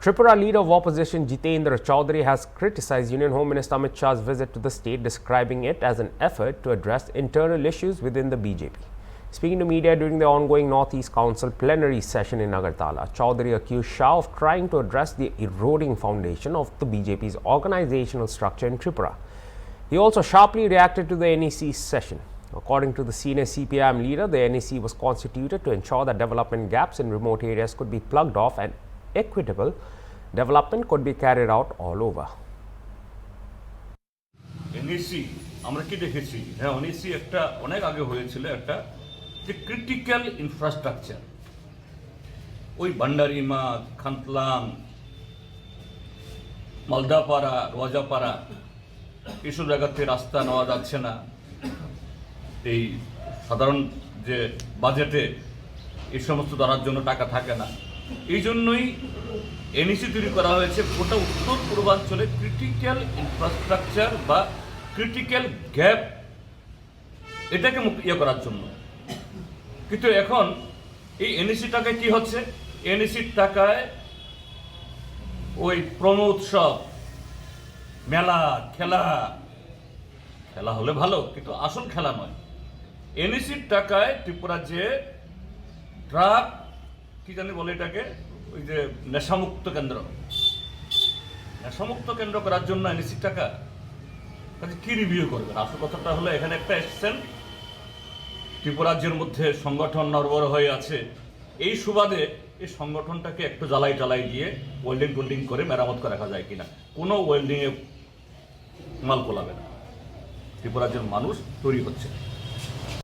Tripura leader of opposition Jitendra Chaudhary has criticized Union Home Minister Amit Shah's visit to the state, describing it as an effort to address internal issues within the BJP. Speaking to media during the ongoing North-East Council plenary session in Agartala, Chaudhary accused Shah of trying to address the eroding foundation of the BJP's organizational structure in Tripura. He also sharply reacted to the NEC session. According to the senior CPIM leader, the NEC was constituted to ensure that development gaps in remote areas could be plugged off and equitable development could be carried out all over. NEC আমরা কি দেখেছি হ্যাঁ NEC একটা অনেক আগে হয়েছিল একটা যে ক্রিটিক্যাল ইনফ্রাস্ট্রাকচার ওই ভান্ডারিমা খান্তলাম মালদাপাড়া রোজাপাড়া এইসব জায়গাতে রাস্তা নেওয়া যাচ্ছে না এই সাধারণ যে বাজেটে এই সমস্ত ধরার জন্য টাকা থাকে না এই জন্যই এনইসি তৈরি করা হয়েছে গোটা উত্তর পূর্বাঞ্চলে ক্রিটিক্যাল ইনফ্রাস্ট্রাকচার বা ক্রিটিক্যাল গ্যাপ এটাকে ইয়ে করার জন্য কিন্তু এখন এই এনইসি টাকায় কি হচ্ছে এনইসির টাকায় ওই প্রম উৎসব মেলা খেলা খেলা হলে ভালো কিন্তু আসল খেলা নয় এনইসির টাকায় ত্রিপুরা যে ড্রাগ কি জানি বলে এটাকে ওই যে নেশামুক্ত কেন্দ্র করার জন্য এনইসির টাকা কাজে কি রিভিউ করবেন আসল কথাটা হলো এখানে একটা এসছেন ত্রিপুরা রাজ্যের মধ্যে সংগঠন নড়বড় হয়ে আছে এই সুবাদে এই সংগঠনটাকে একটু জ্বালাই দিয়ে ওয়েল্ডিং করে মেরামত করে রাখা যায় কিনা কোনো ওয়েল্ডিংয়ে মাল কোলাবে না ত্রিপুরা রাজ্যের মানুষ তৈরি হচ্ছে